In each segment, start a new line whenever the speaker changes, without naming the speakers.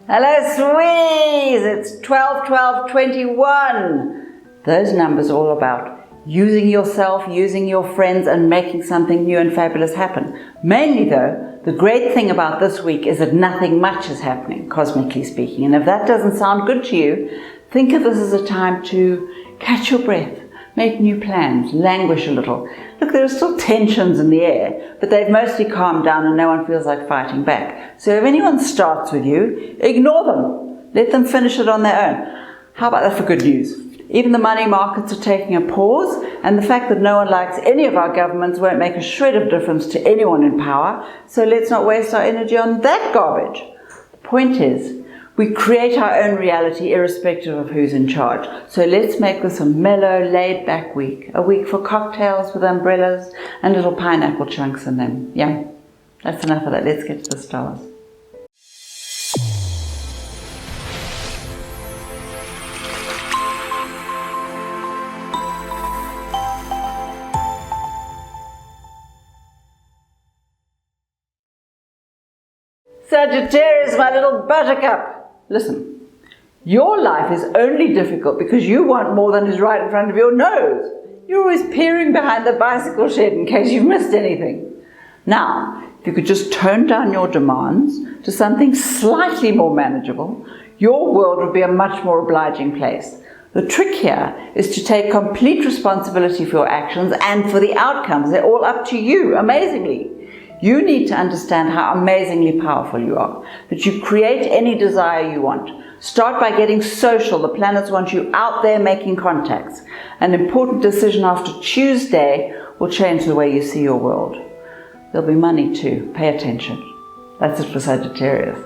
Hello, sweeties! It's 12, 12, 21. Those numbers are all about using yourself, using your friends, and making something new and fabulous happen. Mainly, though, the great thing about this week is that nothing much is happening, cosmically speaking. And if that doesn't sound good to you, think of this as a time to catch your breath, make new plans, languish a little. Look, there are still tensions in the air, but they've mostly calmed down and no one feels like fighting back. So if anyone starts with you, ignore them. Let them finish it on their own. How about that for good news? Even the money markets are taking a pause, and the fact that no one likes any of our governments won't make a shred of difference to anyone in power, so let's not waste our energy on that garbage. The point is, we create our own reality irrespective of who's in charge. So let's make this a mellow, laid-back week. A week for cocktails with umbrellas and little pineapple chunks in them. Yeah, that's enough of that. Let's get to the stars. Sagittarius, my little buttercup. Listen, your life is only difficult because you want more than is right in front of your nose. You're always peering behind the bicycle shed in case you've missed anything. Now, if you could just tone down your demands to something slightly more manageable, your world would be a much more obliging place. The trick here is to take complete responsibility for your actions and for the outcomes. They're all up to you, amazingly. You need to understand how amazingly powerful you are, that you create any desire you want. Start by getting social. The planets want you out there making contacts. An important decision after Tuesday will change the way you see your world. There'll be money too. Pay attention. That's it for Sagittarius.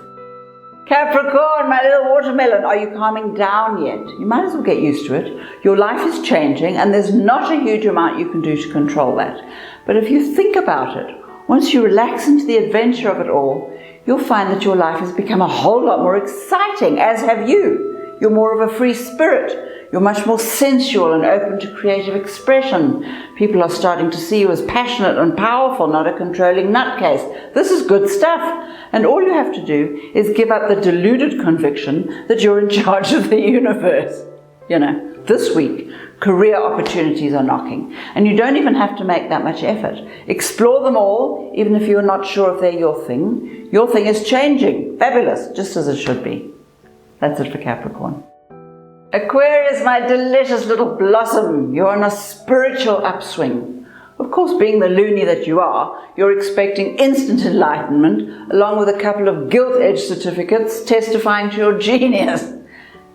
Capricorn, my little watermelon, are you calming down yet? You might as well get used to it. Your life is changing and there's not a huge amount you can do to control that. But if you think about it, once you relax into the adventure of it all, you'll find that your life has become a whole lot more exciting, as have you. You're more of a free spirit. You're much more sensual and open to creative expression. People are starting to see you as passionate and powerful, not a controlling nutcase. This is good stuff. And all you have to do is give up the deluded conviction that you're in charge of the universe. You know, this week, career opportunities are knocking, and you don't even have to make that much effort. Explore them all, even if you're not sure if they're your thing. Your thing is changing. Fabulous, just as it should be. That's it for Capricorn. Aquarius, my delicious little blossom, you're on a spiritual upswing. Of course, being the loony that you are, you're expecting instant enlightenment, along with a couple of gilt-edged certificates testifying to your genius.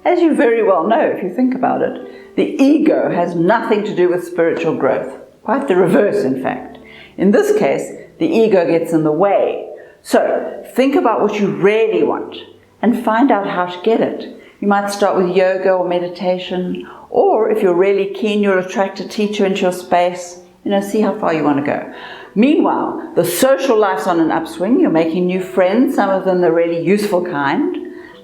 As you very well know, if you think about it, the ego has nothing to do with spiritual growth. Quite the reverse, in fact. In this case, the ego gets in the way. So, think about what you really want and find out how to get it. You might start with yoga or meditation, or if you're really keen, you'll attract a teacher into your space. See how far you want to go. Meanwhile, the social life's on an upswing. You're making new friends, some of them the really useful kind.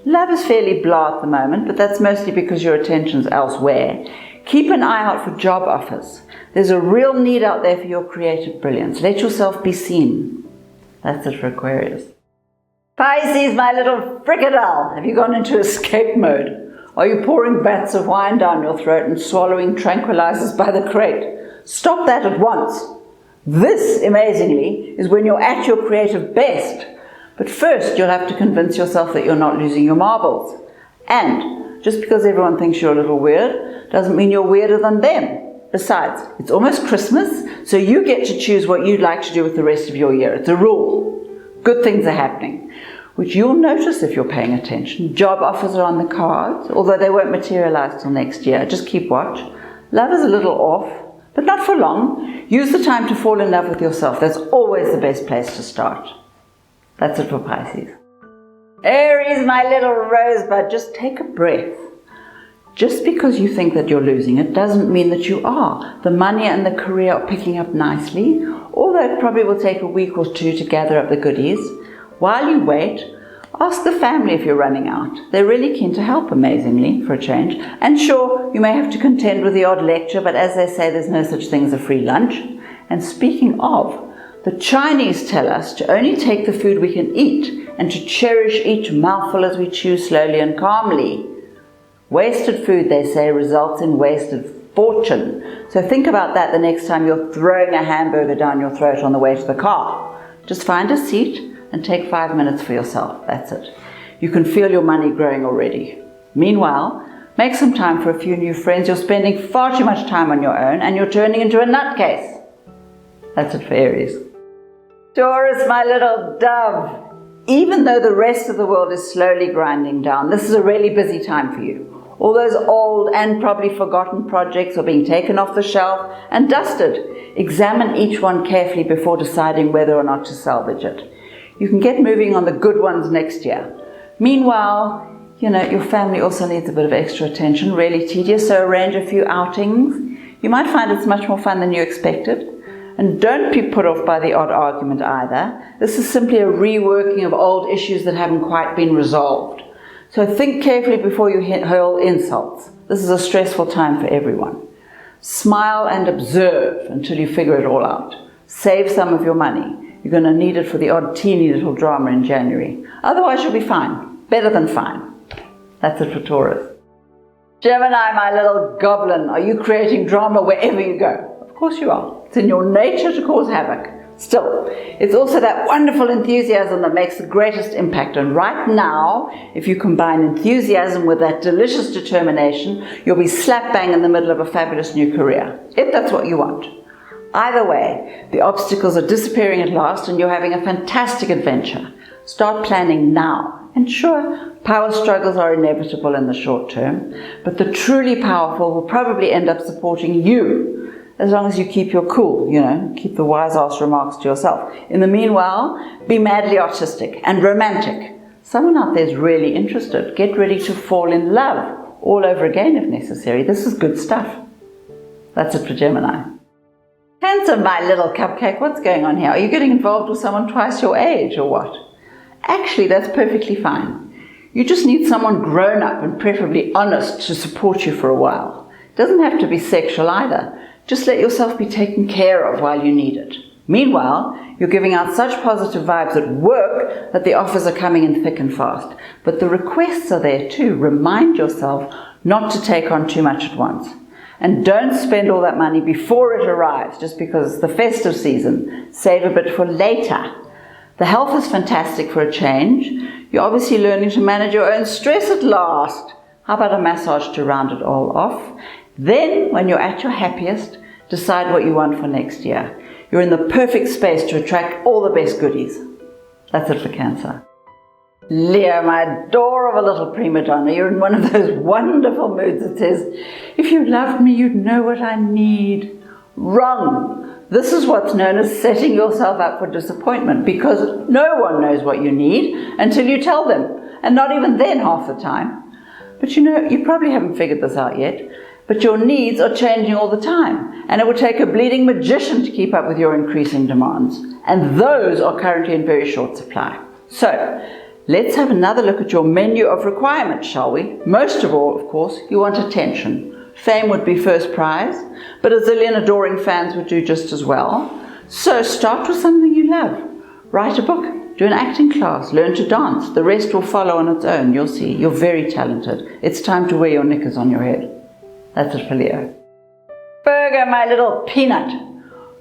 Love is fairly blah at the moment, but that's mostly because your attention's elsewhere. Keep an eye out for job offers. There's a real need out there for your creative brilliance. Let yourself be seen. That's it for Aquarius. Pisces, my little fricadelle, have you gone into escape mode? Are you pouring vats of wine down your throat and swallowing tranquilizers by the crate? Stop that at once. This, amazingly, is when you're at your creative best. But first, you'll have to convince yourself that you're not losing your marbles. And just because everyone thinks you're a little weird, doesn't mean you're weirder than them. Besides, it's almost Christmas, so you get to choose what you'd like to do with the rest of your year. It's a rule. Good things are happening, which you'll notice if you're paying attention. Job offers are on the cards, although they won't materialize till next year. Just keep watch. Love is a little off, but not for long. Use the time to fall in love with yourself. That's always the best place to start. That's it for Pisces. Aries, my little rosebud, just take a breath. Just because you think that you're losing it doesn't mean that you are. The money and the career are picking up nicely, although it probably will take a week or two to gather up the goodies. While you wait, ask the family if you're running out. They're really keen to help, amazingly, for a change. And sure, you may have to contend with the odd lecture, but as they say, there's no such thing as a free lunch. And speaking of, the Chinese tell us to only take the food we can eat and to cherish each mouthful as we chew slowly and calmly. Wasted food, they say, results in wasted fortune. So think about that the next time you're throwing a hamburger down your throat on the way to the car. Just find a seat and take 5 minutes for yourself. That's it. You can feel your money growing already. Meanwhile, make some time for a few new friends. You're spending far too much time on your own and you're turning into a nutcase. That's it for Aries. Taurus, my little dove. Even though the rest of the world is slowly grinding down, this is a really busy time for you. All those old and probably forgotten projects are being taken off the shelf and dusted. Examine each one carefully before deciding whether or not to salvage it. You can get moving on the good ones next year. Meanwhile, your family also needs a bit of extra attention, really tedious, so arrange a few outings. You might find it's much more fun than you expected. And don't be put off by the odd argument either. This is simply a reworking of old issues that haven't quite been resolved. So think carefully before you hurl insults. This is a stressful time for everyone. Smile and observe until you figure it all out. Save some of your money. You're going to need it for the odd teeny little drama in January. Otherwise you'll be fine. Better than fine. That's it for Taurus. Gemini, my little goblin, are you creating drama wherever you go? Of course you are. It's in your nature to cause havoc. Still, it's also that wonderful enthusiasm that makes the greatest impact. And right now, if you combine enthusiasm with that delicious determination, you'll be slap bang in the middle of a fabulous new career, if that's what you want. Either way, the obstacles are disappearing at last and you're having a fantastic adventure. Start planning now. And sure, power struggles are inevitable in the short term, but the truly powerful will probably end up supporting you, as long as you keep your cool, keep the wise-ass remarks to yourself. In the meanwhile, be madly artistic and romantic. Someone out there is really interested. Get ready to fall in love all over again if necessary. This is good stuff. That's it for Gemini. Cancer, my little cupcake, what's going on here? Are you getting involved with someone twice your age or what? Actually, that's perfectly fine. You just need someone grown up and preferably honest to support you for a while. It doesn't have to be sexual either. Just let yourself be taken care of while you need it. Meanwhile, you're giving out such positive vibes at work that the offers are coming in thick and fast. But the requests are there too. Remind yourself not to take on too much at once. And don't spend all that money before it arrives, just because it's the festive season. Save a bit for later. The health is fantastic for a change. You're obviously learning to manage your own stress at last. How about a massage to round it all off? Then, when you're at your happiest, decide what you want for next year. You're in the perfect space to attract all the best goodies. That's it for Cancer. Leo, my adorable little prima donna, you're in one of those wonderful moods that says, if you loved me, you'd know what I need. Wrong. This is what's known as setting yourself up for disappointment, because no one knows what you need until you tell them, and not even then half the time. But you probably haven't figured this out yet, but your needs are changing all the time, and it would take a bleeding magician to keep up with your increasing demands, and those are currently in very short supply. So, let's have another look at your menu of requirements, shall we? Most of all, of course, you want attention. Fame would be first prize, but a zillion adoring fans would do just as well. So start with something you love. Write a book, do an acting class, learn to dance. The rest will follow on its own, you'll see. You're very talented. It's time to wear your knickers on your head. That's it for Leo. Virgo, my little peanut.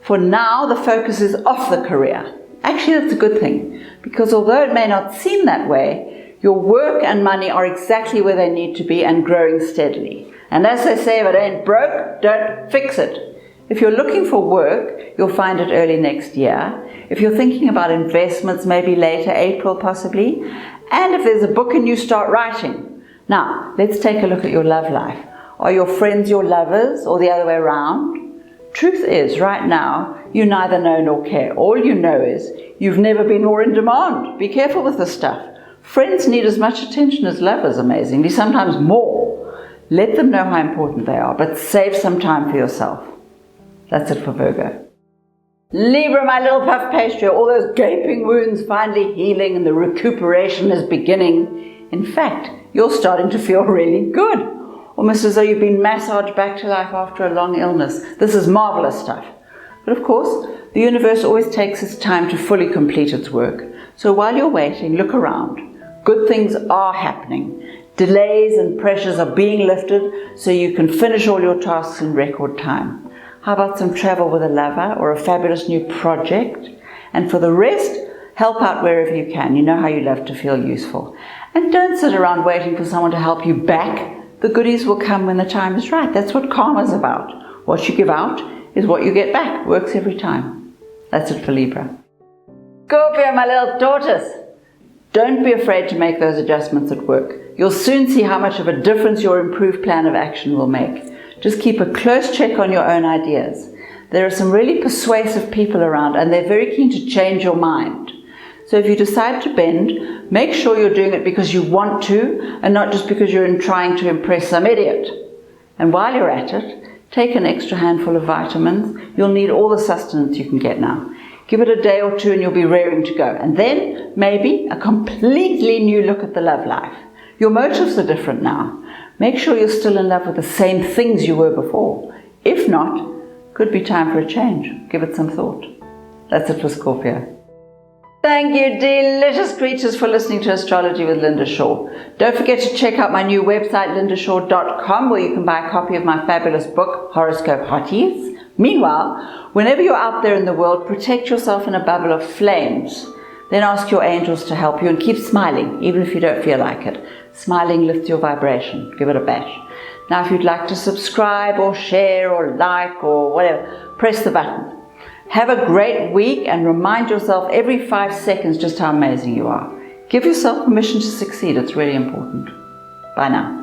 For now, the focus is off the career. Actually, that's a good thing, because although it may not seem that way, your work and money are exactly where they need to be and growing steadily. And as they say, if it ain't broke, don't fix it. If you're looking for work, you'll find it early next year. If you're thinking about investments, maybe later, April possibly. And if there's a book and you start writing. Now, let's take a look at your love life. Are your friends your lovers or the other way around? Truth is, right now, you neither know nor care. All you know is you've never been more in demand. Be careful with this stuff. Friends need as much attention as lovers, amazingly, sometimes more. Let them know how important they are, but save some time for yourself. That's it for Virgo. Libra, my little puff pastry, all those gaping wounds finally healing and the recuperation is beginning. In fact, you're starting to feel really good, almost as though you've been massaged back to life after a long illness. This is marvelous stuff. But of course, the universe always takes its time to fully complete its work. So while you're waiting, look around. Good things are happening. Delays and pressures are being lifted so you can finish all your tasks in record time. How about some travel with a lover or a fabulous new project? And for the rest, help out wherever you can. You know how you love to feel useful. And don't sit around waiting for someone to help you back. The goodies will come when the time is right. That's what karma is about. What you give out is what you get back. Works every time. That's it for Libra. Scorpio, my little tortoise. Don't be afraid to make those adjustments at work. You'll soon see how much of a difference your improved plan of action will make. Just keep a close check on your own ideas. There are some really persuasive people around and they're very keen to change your mind. So if you decide to bend, make sure you're doing it because you want to and not just because you're trying to impress some idiot. And while you're at it, take an extra handful of vitamins. You'll need all the sustenance you can get now. Give it a day or two and you'll be raring to go. And then maybe a completely new look at the love life. Your motives are different now. Make sure you're still in love with the same things you were before. If not, could be time for a change. Give it some thought. That's it for Scorpio. Thank you, delicious creatures, for listening to Astrology with Linda Shaw. Don't forget to check out my new website, lindashaw.com, where you can buy a copy of my fabulous book, Horoscope Hotties. Meanwhile, whenever you're out there in the world, protect yourself in a bubble of flames. Then ask your angels to help you and keep smiling, even if you don't feel like it. Smiling lifts your vibration. Give it a bash. Now, if you'd like to subscribe or share or like or whatever, press the button. Have a great week and remind yourself every 5 seconds just how amazing you are. Give yourself permission to succeed. It's really important. Bye now.